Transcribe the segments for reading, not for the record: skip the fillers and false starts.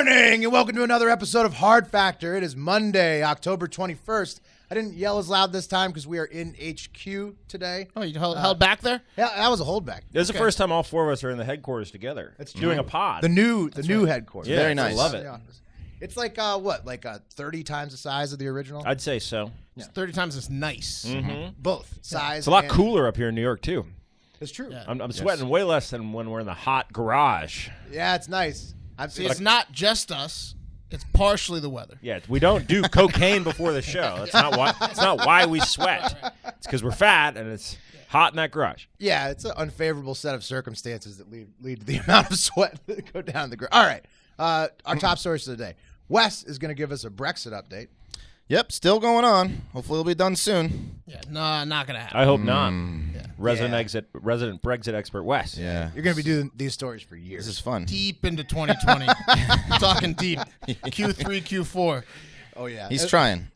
morning, and welcome to another episode of Hard Factor. It is Monday, October 21st. I didn't yell as loud this time because we are in HQ today. Oh, you held back there? Yeah, that was a holdback. This is the first time all four of us are in the headquarters together. That's doing a pod. The new headquarters. Yeah, very nice. I love it. It's like, 30 times the size of the original? I'd say so. It's 30 times as nice. Mm-hmm. Both size. It's a lot and- cooler up here in New York, too. It's true. Yeah. I'm sweating way less than when we're in the hot garage. Yeah, it's nice. See, it's not just us. It's partially the weather. Yeah, we don't do cocaine before the show. That's not why. It's not why we sweat. It's because we're fat and it's hot in that garage. Yeah, it's an unfavorable set of circumstances that lead to the amount of sweat that go down the garage. All right, our top stories of the day. Wes is going to give us a Brexit update. Yep, still going on. Hopefully it'll be done soon. Yeah, no, not going to happen. I hope not. Yeah. Resident Brexit expert Wes. Yeah. You're going to be doing these stories for years. This is fun. Deep into 2020. Talking deep. Q3, Q4. Oh, yeah. He's trying.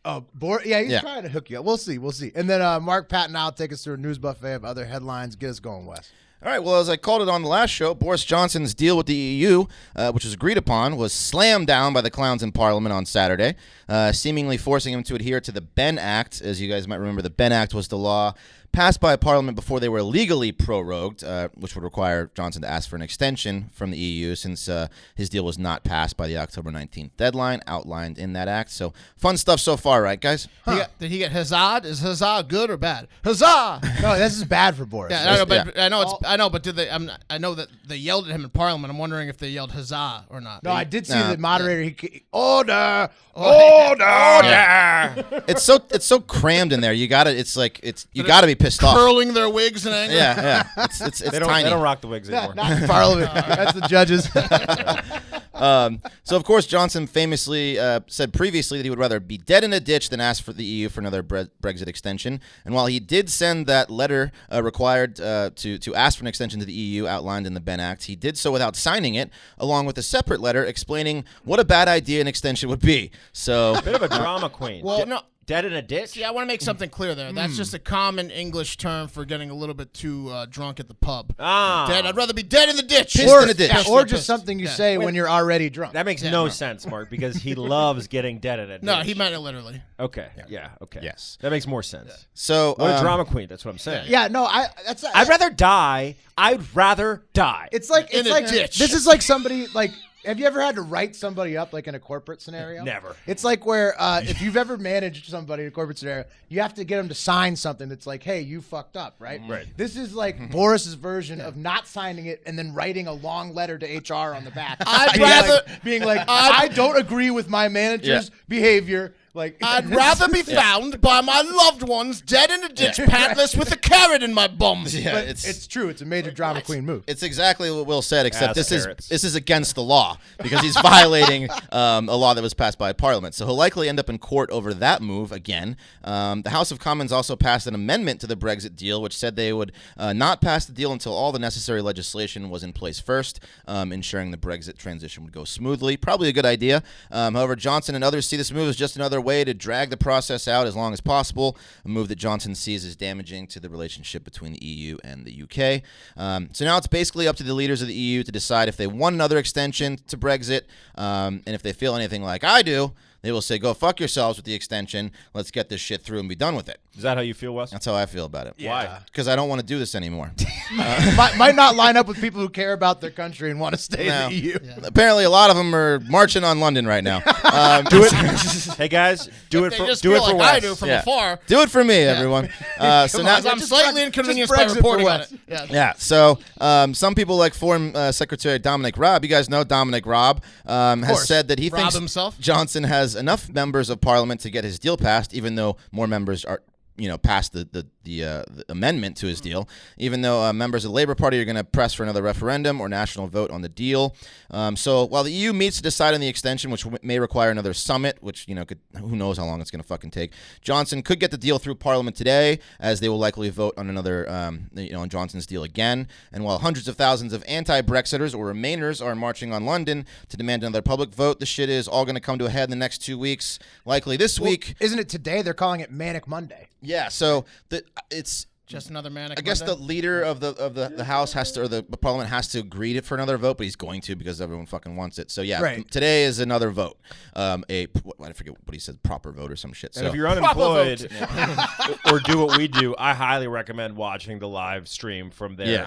He's trying to hook you up. We'll see. And then Mark, Pat, and I'll take us through a news buffet of other headlines. Get us going, Wes. All right, well, as I called it on the last show, Boris Johnson's deal with the EU, which was agreed upon, was slammed down by the clowns in Parliament on Saturday, seemingly forcing him to adhere to the Benn Act. As you guys might remember, the Benn Act was the law passed by Parliament before they were legally prorogued, which would require Johnson to ask for an extension from the EU since his deal was not passed by the October 19th deadline outlined in that act. So fun stuff so far, right, guys? Did he get huzzah? Is huzzah good or bad? Huzzah! No, this is bad for Boris. Yeah, I know, but did they? I know that they yelled at him in Parliament. I'm wondering if they yelled huzzah or not. No, I did see the moderator. Order. It's so crammed in there. You gotta be pissed off. Curling their wigs in anger. Yeah. It's They don't tiny. rock the wigs anymore. Not in Parliament. That's the judges. So, of course, Johnson famously said previously that he would rather be dead in a ditch than ask for the EU for another Brexit extension. And while he did send that letter required to ask for an extension to the EU outlined in the Benn Act, he did so without signing it, along with a separate letter explaining what a bad idea an extension would be. So, Bit of a drama queen. Well, no. Dead in a ditch? See, I want to make something clear there. That's just a common English term for getting a little bit too drunk at the pub. Dead. I'd rather be dead in the ditch. Pissed in a ditch. Or just something you say when you're already drunk. That makes no sense, Mark, because he loves getting dead in a ditch. No, he meant it literally. Okay. Yeah. Okay. Yes. That makes more sense. So What a drama queen. That's what I'm saying. Yeah, no, I'd rather die. I'd rather die. It's like In a ditch. This is like somebody like. Have you ever had to write somebody up like in a corporate scenario? Never. It's like where if you've ever managed somebody in a corporate scenario, you have to get them to sign something that's like, hey, you fucked up, right? Right. This is like Boris's version of not signing it and then writing a long letter to HR on the back. I'd rather being like, I don't agree with my manager's behavior. Like, I'd rather be found by my loved ones dead in a ditch, pantless, with a carrot in my bum. yeah, but it's true. It's a major drama queen move. It's exactly what Will said, except Ass this carrots. is against the law because he's violating a law that was passed by Parliament. So he'll likely end up in court over that move again. The House of Commons also passed an amendment to the Brexit deal, which said they would not pass the deal until all the necessary legislation was in place first, ensuring the Brexit transition would go smoothly. Probably a good idea. However, Johnson and others see this move as just another way to drag the process out as long as possible, a move that Johnson sees as damaging to the relationship between the EU and the UK. So now it's basically up to the leaders of the EU to decide if they want another extension to Brexit, and if they feel anything like I do, they will say, go fuck yourselves with the extension. Let's get this shit through and be done with it. Is that how you feel, Wes? That's how I feel about it. Why? Because I don't want to do this anymore. Might not line up with people who care about their country and want to stay No. in the EU. Yeah. Apparently, a lot of them are marching on London right now. Do it. Hey guys, do it They for just do feel it for like I Wes. do from Yeah. afar. Do it for me, everyone. So now, Because I'm just slightly Brexit- inconvenienced just by Brexit reporting for on Wes. it. Yeah. yeah, so some people like Foreign Secretary Dominic Raab, you guys know Dominic Raab, has course. said that he Raab thinks himself? Johnson has enough members of Parliament to get his deal passed, even though more members are passed the amendment to his deal, even though members of the Labour Party are going to press for another referendum or national vote on the deal. So while the EU meets to decide on the extension, which may require another summit, which who knows how long it's going to fucking take, Johnson could get the deal through Parliament today, as they will likely vote on another on Johnson's deal again. And while hundreds of thousands of anti-Brexiters or Remainers are marching on London to demand another public vote, the shit is all going to come to a head in the next 2 weeks, likely this week. Isn't it today? They're calling it Manic Monday. Yeah, so it's Just another manic I guess Monday? the leader of the House has to, or the Parliament has to agree for another vote, but he's going to because everyone fucking wants it. So yeah, Right. today is another vote. I forget what he said, proper vote or some shit. And So if you're unemployed or do what we do, I highly recommend watching the live stream from their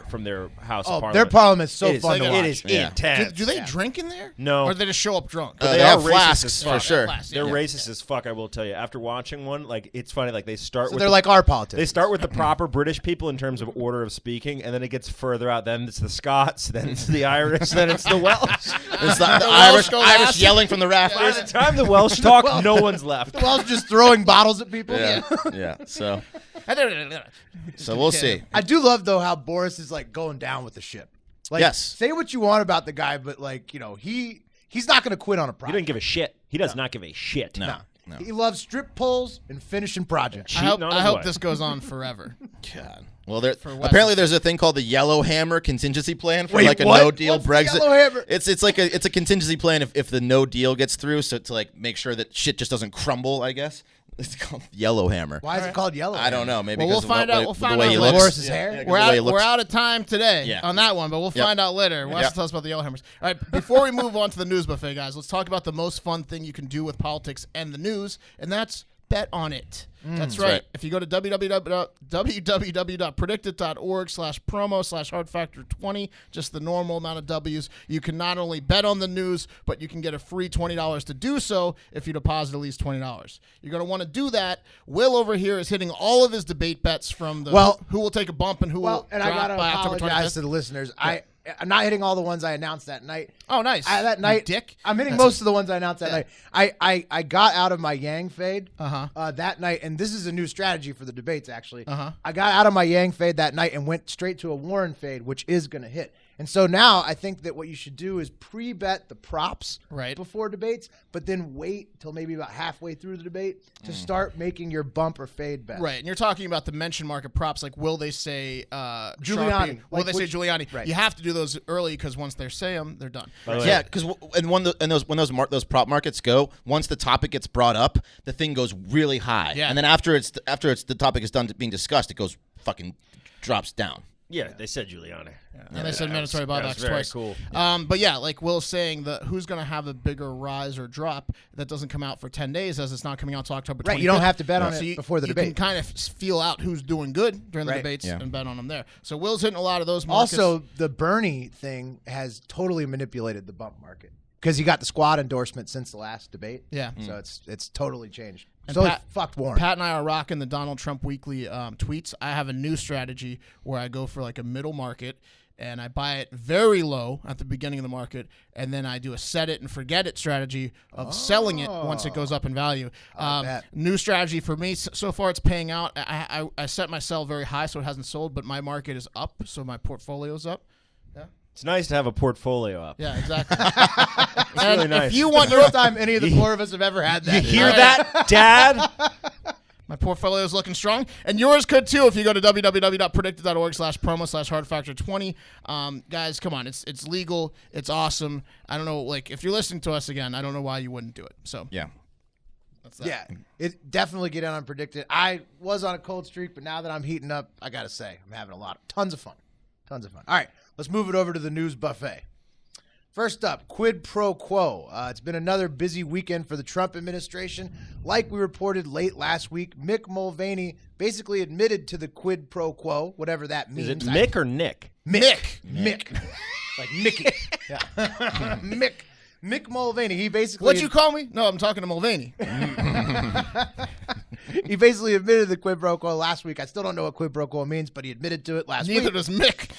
House of Parliament. Their Parliament's so It is- fun to watch. It is Yeah. intense. Do they drink in there? No. Or do they just show up drunk? they they have are racist flasks as for fuck. sure. Flasks, They're yeah. racist as fuck, I will tell you. After watching one, like it's funny, like they start So with they're like our politics. they start with the proper British people in terms of order of speaking, and then it gets further out. Then it's the Scots, then it's the Irish, then it's the Welsh. It's the Welsh go Irish last. yelling from the By rafters. the time the Welsh talk, no one's left. The Welsh just throwing bottles at people. Yeah. So we'll see. I do love though how Boris is like going down with the ship. Like, Yes. say what you want about the guy, but like he's not going to quit on a He project. doesn't give a shit. He does not give a shit. No. He loves strip polls and finishing projects. I hope, Cheating on I his hope wife. this goes on forever. God. Well, West. apparently there's a thing called the Yellow Hammer contingency plan for Wait, like a what? no deal What's the Brexit. Yellow Hammer? It's like a contingency plan if the no deal gets through, so to like make sure that shit just doesn't crumble. I guess it's called Yellow Hammer. Why is it called yellow? I don't know. Maybe Well, we'll because of find the out- way- we'll the find way out he later. looks. Boris's hair? Yeah, 'cause We're the way he out, looks. we're out of time today Yeah. on that one, but we'll find out later. Wes will tell us about the yellow hammers. All right, before we move on to the news buffet, guys, let's talk about the most fun thing you can do with politics and the news, and that's bet on it. That's right. right. If you go to www.predictit.org/promo/hardfactor20, just the normal amount of W's, you can not only bet on the news, but you can get a free $20 to do so if you deposit at least $20. You're going to want to do that. Will over here is hitting all of his debate bets from the who will take a bump and who will and drop I got to by October apologize 25th. to the listeners. I'm not hitting all the ones I announced that night. Oh, nice. That You night, dick. I'm hitting most of the ones I announced that night. I got out of my Yang fade Uh-huh. that night, and this is a new strategy for the debates, actually. Uh-huh. I got out of my Yang fade that night and went straight to a Warren fade, which is going to hit. And so now I think that what you should do is pre-bet the props before debates, but then wait till maybe about halfway through the debate to start making your bump or fade bets. Right, and you're talking about the mention market props, like will they say Giuliani. Sharpie? Will Like they say which- Giuliani? Right. You have to do those early because once they say them, they're done. By the way, Yeah, because when those prop markets go, once the topic gets brought up, the thing goes really high, Yeah. and then after the topic is done being discussed, it goes fucking drops down. yeah, they said Giuliani. And they said mandatory that was buybacks very twice. cool. But yeah, like Will's saying, who's going to have a bigger rise or drop that doesn't come out for 10 days as it's not coming out until October 25th. Right, you don't have to bet on So it before the you debate. can kind of feel out who's doing good during the Right. debates Yeah. and bet on them there. So Will's hitting a lot of those markets. Also, the Bernie thing has totally manipulated the bump market because he got the squad endorsement since the last debate. Yeah. So it's totally changed. And So Pat- fucked Warren. Pat and I are rocking the Donald Trump weekly tweets. I have a new strategy where I go for like a middle market and I buy it very low at the beginning of the market, and then I do a set it and forget it strategy of selling it once it goes up in value. bet. New strategy for me. So far, it's paying out. I set my sell very high, so it hasn't sold, but my market is up, so my portfolio's up. It's nice to have a portfolio up. Yeah, exactly. It's And really nice. if you want the your first time any of the four of us have ever had that. You hear that, Dad? My portfolio is looking strong, and yours could too if you go to www.predictit.org/promo/hardfactor20. Guys, come on, it's legal, it's awesome. I don't know, like if you're listening to us again, I don't know why you wouldn't do it. So Yeah. that's that. Yeah, it definitely get in on Predicted. I was on a cold streak, but now that I'm heating up, I gotta say I'm having tons of fun. All right, let's move it over to the news buffet. First up, quid pro quo. It's been another busy weekend for the Trump administration. Like we reported late last week, Mick Mulvaney basically admitted to the quid pro quo, whatever that means. Is it Mick or Nick? Mick. Like Mickey. Yeah. Mick Mulvaney. He basically. What'd you call me? No, I'm talking to Mulvaney. He basically admitted the quid pro quo last week. I still don't know what quid pro quo means, but he admitted to it last Neither week. does Mick.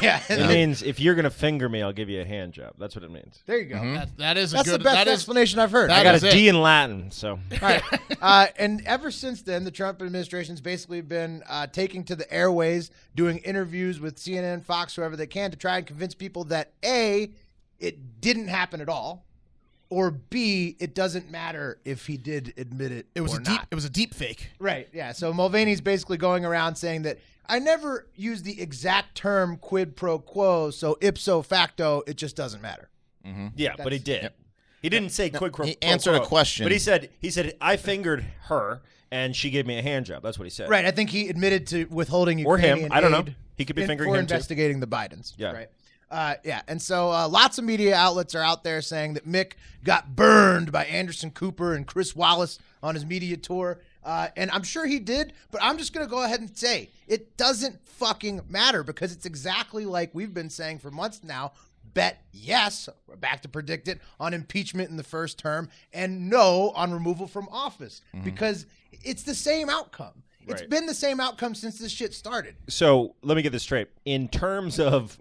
Yeah. It means if you're gonna finger me, I'll give you a hand job. That's what it means. There you go. That is a That's good. the best that is, explanation I've heard. that I got is a it. D in Latin, so All right. And ever since then, the Trump administration's basically been taking to the airways, doing interviews with CNN, Fox, whoever they can to try and convince people that A, it didn't happen at all, or B, it doesn't matter if he did admit it. It was or a deep. not. It was a deep fake. Right. Yeah. So Mulvaney's basically going around saying that I never used the exact term quid pro quo, so ipso facto, it just doesn't matter. yeah, but he did. Yep. He didn't say quid pro he answered quo, a question. but he said I fingered her, and she gave me a hand job. That's what he said. Right. I think he admitted to withholding Or him. Ukrainian I don't know. aid He could be fingering for him, too. investigating the Bidens. Yeah. Right. Yeah. And so lots of media outlets are out there saying that Mick got burned by Anderson Cooper and Chris Wallace on his media tour. And I'm sure he did, but I'm just going to go ahead and say it doesn't fucking matter because it's exactly like we've been saying for months now. Bet yes, we're back to predict it, on impeachment in the first term, and no on removal from office because it's the same outcome. It's Right. been the same outcome since this shit started. So let me get this straight. In terms of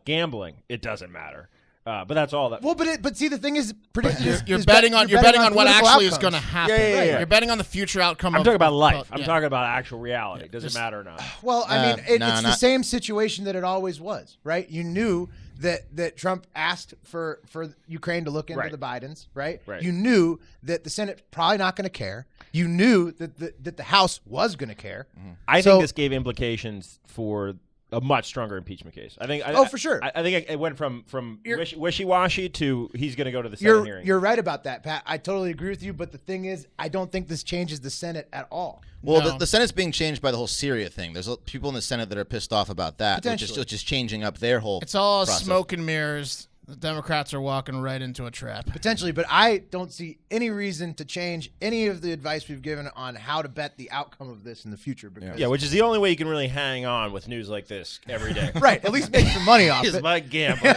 gambling, it doesn't matter. But that's all that. Well, but see, the thing is, predicting You're betting on what actually is going to happen. Yeah. You're betting on the future outcome. I'm talking about life. yeah. I'm talking about actual reality. Does it matter or not? Well, I mean, it's the not- same situation that it always was, right? You knew that Trump asked for Ukraine to look into Right. the Bidens, right? Right. You knew that the Senate probably not going to care. You knew that the House was going to care. I So- think this gave implications for a much stronger impeachment case. I think. Oh, for sure. I think it went from You're- wishy-washy to he's going to go to the Senate hearing. You're right about that, Pat. I totally agree with you. But the thing is, I don't think this changes the Senate at all. Well, No. the Senate's being changed by the whole Syria thing. There's people in the Senate that are pissed off about that, Potentially. which is changing up their whole. It's all process. smoke and mirrors. The Democrats are walking right into a trap. Potentially, but I don't see any reason to change any of the advice we've given on how to bet the outcome of this in the future. Because yeah, which is the only way you can really hang on with news like this every day. right, at least make some money off Is it. by gambling.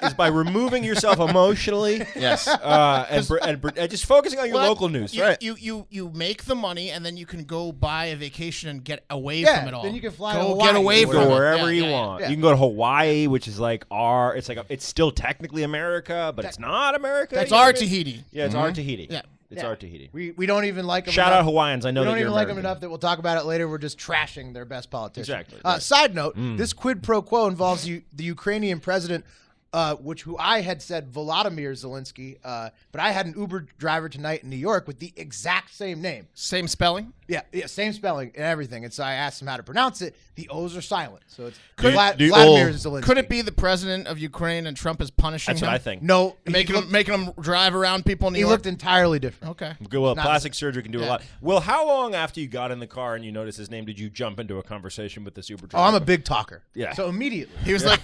is by removing yourself emotionally. Yes. And just focusing on your Well, local news. You make the money and then you can go buy a vacation and get away Yeah, from it all. then you can fly to go Hawaii get away or from Go it. wherever Yeah, you yeah, want. yeah. You can go to Hawaii, which is like it's still technically America, but it's not America. That's You know our what I mean? Tahiti. Yeah, it's our Tahiti. Yeah. It's Yeah. our Tahiti. We don't even like them. Shout enough. out Hawaiians. I know We that don't you're even like them American. enough that we'll talk about it later. We're just trashing their best politician. Exactly, right. Side note: this quid pro quo involves the Ukrainian president, who I had said Volodymyr Zelensky, but I had an Uber driver tonight in New York with the exact same name. Same spelling. Yeah, same spelling and everything. And so I asked him how to pronounce it. The O's are silent, so it's Do you- Vladimir Zelensky. Could it be the president of Ukraine and Trump is punishing That's him? what I think. No, Making him drive around people in New he York? looked entirely different. Okay. Good. Well, Not- plastic surgery can do a Yeah. lot. Well, how long after you got in the car and you noticed his name did you jump into a conversation with this Uber driver? Oh, I'm a big talker. Yeah. So immediately. He was like,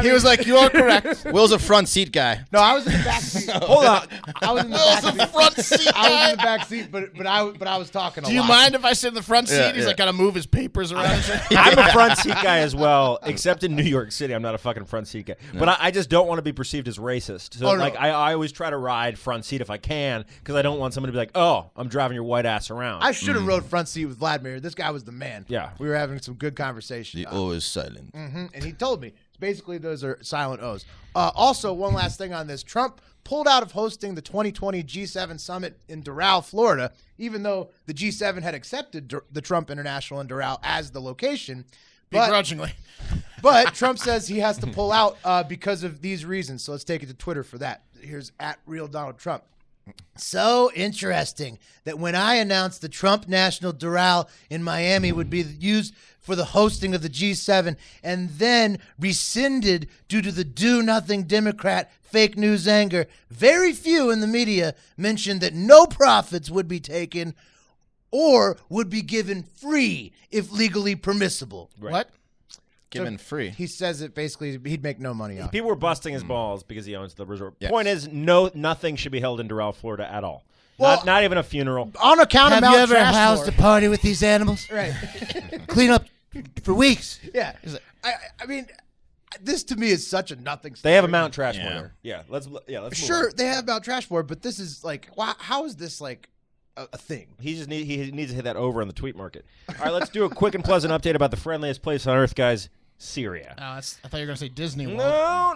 he was like, "You're correct." Will's a front seat guy. No, I was in the back seat. Hold on. I was in the Will's back the seat. front seat I was guy. in the back seat, but I was talking a lot. Do you mind if I sit in the front seat? Yeah, He's yeah. like, got to move his papers around. and shit. I'm a front seat guy as well, except in New York City. I'm not a fucking front seat guy. But I just don't want to be perceived as racist. So, Oh, no. I always try to ride front seat if I can because I don't want somebody to be like, oh, I'm driving your white ass around. I should have rode front seat with Vladimir. This guy was the man. Yeah. We were having some good conversation. The O is silent. And he told me. Basically, those are silent O's. Also, one last thing on this. Trump pulled out of hosting the 2020 G7 summit in Doral, Florida, even though the G7 had accepted the Trump International in Doral as the location. Begrudgingly. But Trump says he has to pull out because of these reasons. So let's take it to Twitter for that. Here's @RealDonaldTrump. So interesting that when I announced the Trump National Doral in Miami would be used for the hosting of the G7 and then rescinded due to the do-nothing Democrat fake news anger, very few in the media mentioned that no profits would be taken or would be given free if legally permissible. What? Given free. He says it basically he'd make no money off it. People were busting his balls because he owns the resort. Yes. Point is, nothing should be held in Doral, Florida at all. Well- not even a funeral. On account of Have you Mount ever Trashmore. housed a party with these animals? Right. Clean up for weeks. Yeah. I mean, this to me is such a nothing story. They have a Mount Trashmore Yeah. there. Yeah, let's move Sure, on. they have Mount Trashmore, but this is like, how is this like a thing? He needs to hit that over on the tweet market. All right, let's do a quick and pleasant update about the friendliest place on earth, guys. Syria. I thought you were going to say Disney World.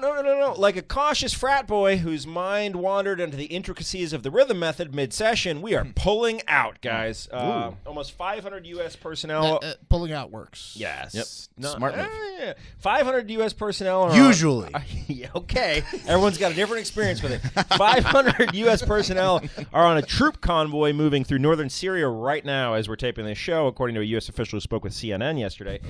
No. Like a cautious frat boy whose mind wandered into the intricacies of the rhythm method mid-session, we are pulling out, guys. Almost 500 U.S. personnel. Pulling out works. Yes. Yep. Smart move. Yeah. 500 U.S. personnel are Usually. Yeah, okay. Everyone's got a different experience with it. 500 U.S. personnel are on a troop convoy moving through northern Syria right now as we're taping this show, according to a U.S. official who spoke with CNN yesterday.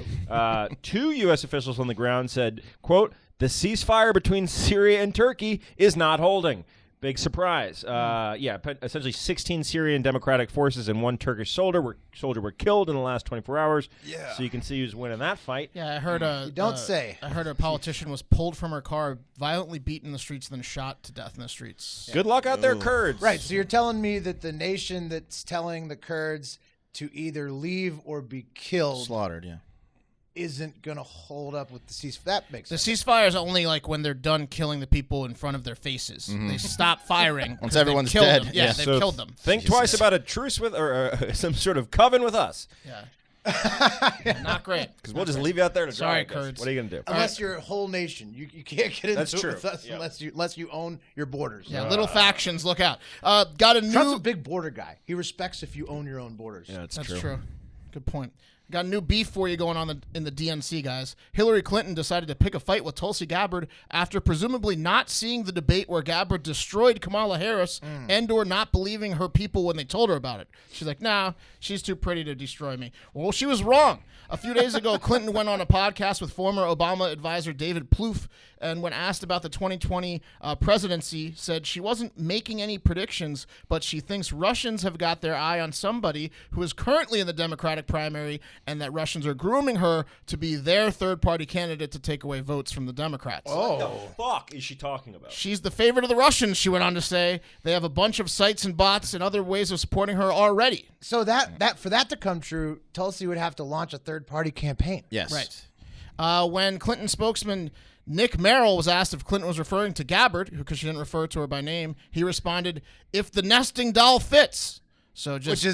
2 U.S. officials on the ground said, quote, the ceasefire between Syria and Turkey is not holding. Big surprise. Essentially 16 Syrian Democratic forces and 1 Turkish soldier were killed in the last 24 hours. Yeah. So you can see who's winning that fight. Yeah, I heard You don't say. I heard a politician was pulled from her car, violently beaten in the streets, then shot to death in the streets. Good luck out there, Kurds. Right, so you're telling me that the nation that's telling the Kurds to either leave or be killed Slaughtered, yeah. isn't going to hold up with the ceasefire. That makes sense. The ceasefire is only like when they're done killing the people in front of their faces. They stop firing. Once 'cause they've everyone's killed dead. them. Yeah, Yeah. they've So killed them. Think twice about a truce with or some sort of coven with us. Yeah. Not great. Because we'll just leave you out there to dry. Sorry, I guess. Kurds. What are you going to do? Unless you're a whole nation. You can't get into That's it true. with us Yeah. unless you own your borders. Yeah, little factions, look out. Got a Trump's a new... big border guy. He respects if you own your own borders. Yeah, that's That's true. true. Good point. Got a new beef for you going on in the DNC, guys. Hillary Clinton decided to pick a fight with Tulsi Gabbard after presumably not seeing the debate where Gabbard destroyed Kamala Harris and or not believing her people when they told her about it. She's like, nah, she's too pretty to destroy me. Well, she was wrong. A few days ago, Clinton went on a podcast with former Obama advisor David Plouffe, and when asked about the 2020 presidency, said she wasn't making any predictions, but she thinks Russians have got their eye on somebody who is currently in the Democratic primary, and that Russians are grooming her to be their third-party candidate to take away votes from the Democrats. What the fuck is she talking about? She's the favorite of the Russians, she went on to say. They have a bunch of sites and bots and other ways of supporting her already. So that for that to come true, Tulsi would have to launch a third-party campaign. Yes. Right. When Clinton spokesman Nick Merrill was asked if Clinton was referring to Gabbard, because she didn't refer to her by name, he responded, "If the nesting doll fits." So just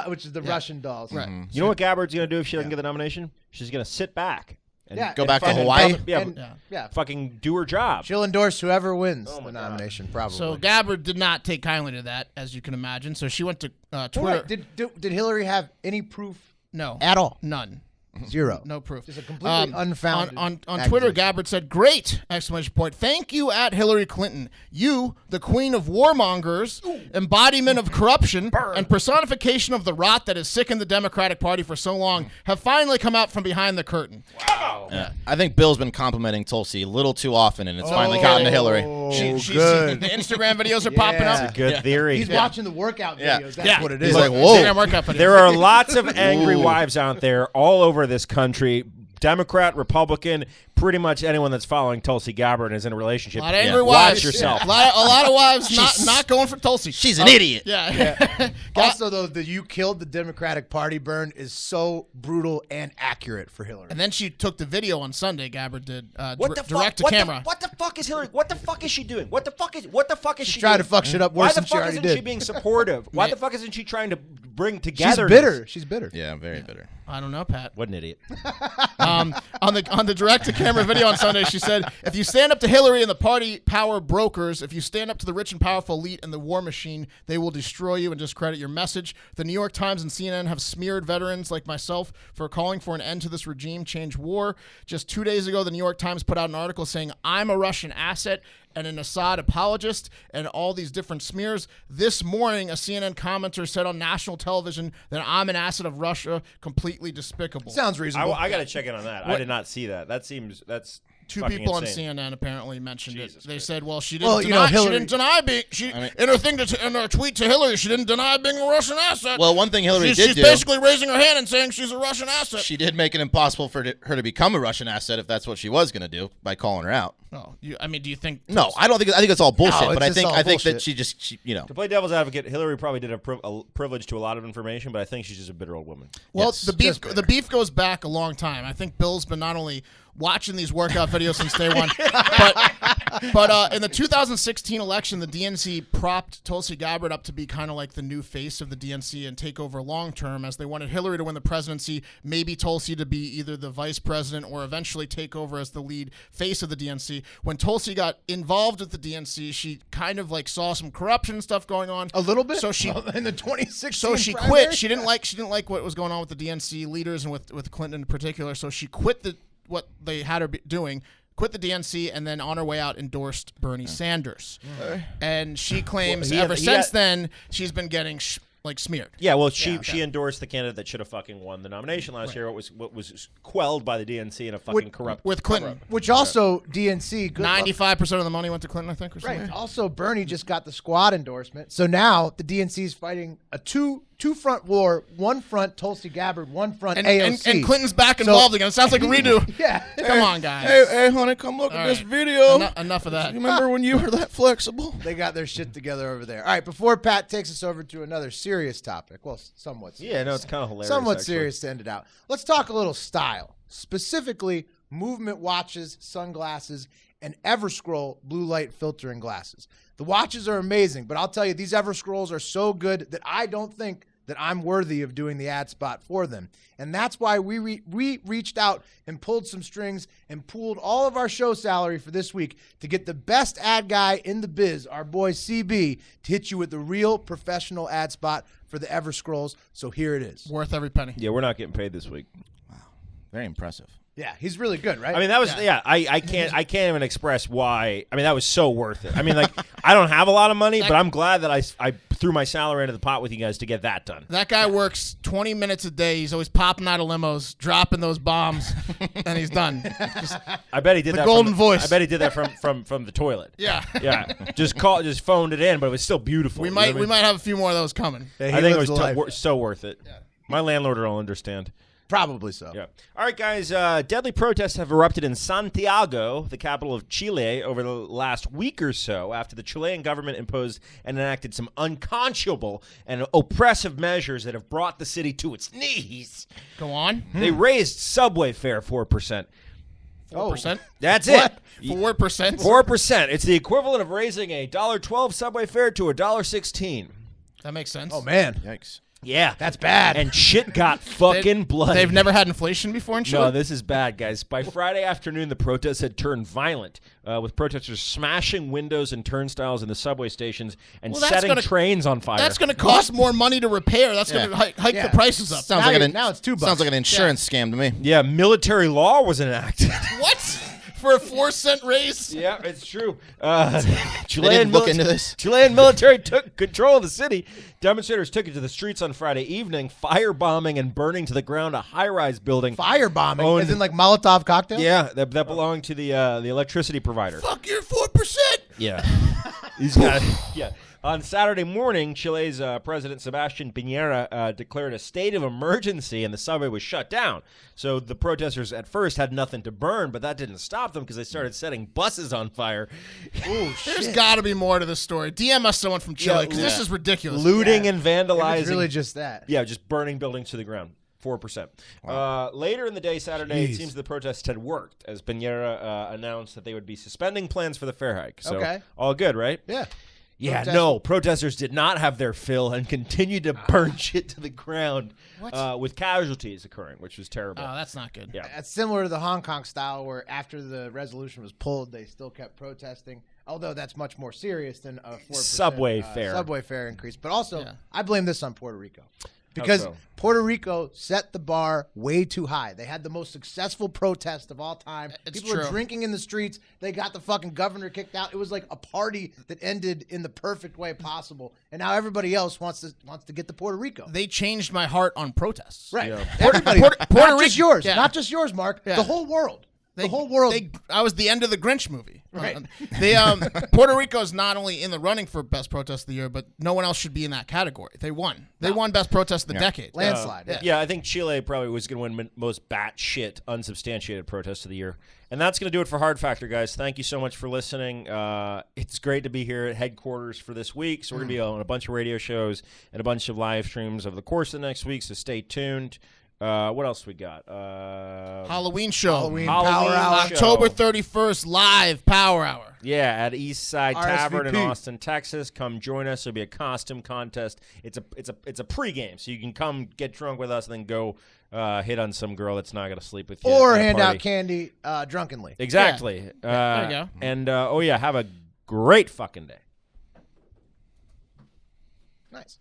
Which is the Russian dolls. right. You know what Gabbard's going to do if she doesn't get the nomination? She's going to sit back. And Yeah, Go back to fucking- Hawaii? Yeah. Fucking do her job. She'll endorse whoever wins my the God. nomination, probably. So Gabbard did not take kindly to that, as you can imagine. So she went to Twitter. Wait, did Hillary have any proof No, at all? none. Zero. No proof. Just a completely unfounded On Twitter, accusation. Gabbard said, "Great!" Exclamation point. Thank you at Hillary Clinton. You, the queen of warmongers, embodiment of corruption, and personification of the rot that has sickened the Democratic Party for so long, have finally come out from behind the curtain. Yeah. I think Bill's been complimenting Tulsi a little too often, and it's finally gotten to Hillary. Good. The Instagram videos are popping Yeah. up. Good theory. He's watching the workout Yeah. videos. That's Yeah. what it He's is. like, whoa. Instagram workout videos. There are lots of angry wives out there all over this country. Democrat, Republican, pretty much anyone that's following Tulsi Gabbard and is in a relationship. A lot of angry Watch wives. yourself. A lot of wives not going for Tulsi. She's an idiot. Yeah. Also, though, the "you killed the Democratic Party" burn is so brutal and accurate for Hillary. And then she took the video on Sunday. Gabbard did What the direct fuck? to camera. What the fuck is Hillary? What the fuck is she doing? What the fuck is she trying to doing? fuck shit up Why worse the than she fuck already isn't she did. being supportive? Why the fuck isn't she trying to bring together? She's bitter. She's bitter. Yeah, very bitter. I don't know, Pat. What an idiot. On the direct to camera video on Sunday, she said, "If you stand up to Hillary and the party power brokers, if you stand up to the rich and powerful elite and the war machine, they will destroy you and discredit your message. The New York Times and CNN have smeared veterans like myself for calling for an end to this regime change war. Just 2 days ago, the New York Times put out an article saying I'm a Russian asset and an Assad apologist and all these different smears. This morning, a CNN commenter said on national television that I'm an asset of Russia, completely despicable." Sounds reasonable. I got to check in on that. I did not see that. That's Two fucking people insane. on CNN apparently mentioned Jesus it. They Christ. said, "Well, she didn't Well, you know, deny. Hillary- She didn't deny being. In her thing in her tweet to Hillary, she didn't deny being a Russian asset. Well, one thing Hillary did she's do, basically raising her hand and saying she's a Russian asset." she did make it impossible for her to become a Russian asset if that's what she was going to do by calling her out. Oh, do you think? No, I don't think. I think it's all bullshit. No, but it's just all I think that bullshit. she To play devil's advocate, Hillary probably did have a privilege to a lot of information, but I think she's just a bitter old woman. Well, Yes, the beef goes back a long time. I think Bill's been not only watching these workout videos since day one, but in the 2016 election, the DNC propped Tulsi Gabbard up to be kind of like the new face of the DNC and take over long term, as they wanted Hillary to win the presidency, maybe Tulsi to be either the vice president or eventually take over as the lead face of the DNC. When Tulsi got involved with the DNC, she kind of like saw some corruption stuff going on. a little bit. So she in the 2016. so she primary? quit. She didn't like what was going on with the DNC leaders and with Clinton in particular. So she quit what they had her doing, quit the DNC, and then on her way out endorsed Bernie Sanders. And she claims ever since then she's been getting like smeared. Yeah, well, she endorsed the candidate that should have fucking won the nomination last year. What was quelled by the DNC in a fucking corrupt with Clinton, which also DNC 95% of the money went to Clinton, I think, or something. Right. Also, Bernie just got the squad endorsement, so now the DNC is fighting a two front war. One front Tulsi Gabbard, one front AOC, and Clinton's back involved again. It sounds like a redo. Yeah, come on, guys. Hey, honey, come look at this video. Enough of that. You remember when you were that flexible? They got their shit together over there. All right, before Pat takes us over to another serious topic, well, somewhat serious. Yeah, no, it's kind of hilarious. Somewhat actually. serious to end it out. Let's talk a little style, specifically movement watches, sunglasses, and Everscroll blue light filtering glasses. The watches are amazing, but I'll tell you, these Everscrolls are so good that I don't think that I'm worthy of doing the ad spot for them. And that's why we reached out and pulled some strings and pooled all of our show salary for this week to get the best ad guy in the biz, our boy CB, to hit you with the real professional ad spot for the Everscrolls. So here it is. Worth every penny. Yeah, we're not getting paid this week. Wow, very impressive. Yeah, he's really good, right? I mean, that was I can't even express why. I mean, that was so worth it. I mean, like, I don't have a lot of money, but I'm glad that I threw my salary into the pot with you guys to get that done. That guy works 20 minutes a day. He's always popping out of limos, dropping those bombs, and he's done. I bet he did that. Golden voice. I bet he did that from the toilet. Yeah, yeah. Just phoned it in, but it was still beautiful. We might have a few more of those coming. Yeah, I think it was so worth it. Yeah. My landlord will understand. Probably so. Yeah. All right, guys. Deadly protests have erupted in Santiago, the capital of Chile, over the last week or so after the Chilean government imposed and enacted some unconscionable and oppressive measures that have brought the city to its knees. Go on. They raised subway fare 4%. 4%? That's what? it. 4%? 4%. It's the equivalent of raising a $1.12 subway fare to $1.16. That makes sense. Oh, man. Yikes. Yeah. That's bad. And shit got fucking bloody. They've never had inflation before in Chile? No, this is bad, guys. By Friday afternoon, the protests had turned violent, with protesters smashing windows and turnstiles in the subway stations and setting trains on fire. That's going to cost more money to repair. That's going to hike the prices up. Sounds now it's $2. Sounds like an insurance scam to me. Yeah, military law was enacted. What? For a 4-cent raise? Yeah, it's true. Chilean look into this. Chilean military took control of the city. Demonstrators took it to the streets on Friday evening, firebombing and burning to the ground a high-rise building. Firebombing? As in like Molotov cocktails? Yeah, that belonged to the electricity provider. Fuck your 4%! Yeah. He's got yeah. On Saturday morning, Chile's President Sebastián Piñera declared a state of emergency, and the subway was shut down. So the protesters at first had nothing to burn, but that didn't stop them because they started setting buses on fire. There's got to be more to this story. DM us someone from Chile, because this is ridiculous. Looting and vandalizing. It's really just that. Yeah, just burning buildings to the ground. 4%. Wow. Later in the day, Saturday, it seems the protests had worked, as Piñera announced that they would be suspending plans for the fare hike. So all good, right? Yeah. Yeah, no, protesters did not have their fill and continued to burn shit to the ground with casualties occurring, which was terrible. Oh, that's not good. Yeah. It's similar to the Hong Kong style where after the resolution was pulled, they still kept protesting, although that's much more serious than a 4% subway fare increase. But also, I blame this on Puerto Rico. Because Puerto Rico set the bar way too high. They had the most successful protest of all time. People were drinking in the streets. They got the fucking governor kicked out. It was like a party that ended in the perfect way possible. And now everybody else wants to get to Puerto Rico. They changed my heart on protests. Right. Yeah. Everybody. Puerto not just Rico, yours. Not just yours, Mark. The whole world. The whole world. I was the end of the Grinch movie. Right. Puerto Rico is not only in the running for best protest of the year, but no one else should be in that category. They won. They won best protest of the decade. Landslide. Yeah, I think Chile probably was going to win most batshit, unsubstantiated protest of the year. And that's going to do it for Hard Factor, guys. Thank you so much for listening. It's great to be here at headquarters for this week. So we're going to be on a bunch of radio shows and a bunch of live streams over the course of the next week, so stay tuned. What else we got? Halloween show. Halloween Power Hour. October 31st, live Power Hour. Yeah, at East Side Tavern in RSVP. Austin, Texas. Come join us. It'll be a costume contest. It's a pregame, so you can come get drunk with us and then go hit on some girl that's not going to sleep with you. Or at a hand party. out candy drunkenly. Exactly. There you go. And have a great fucking day. Nice.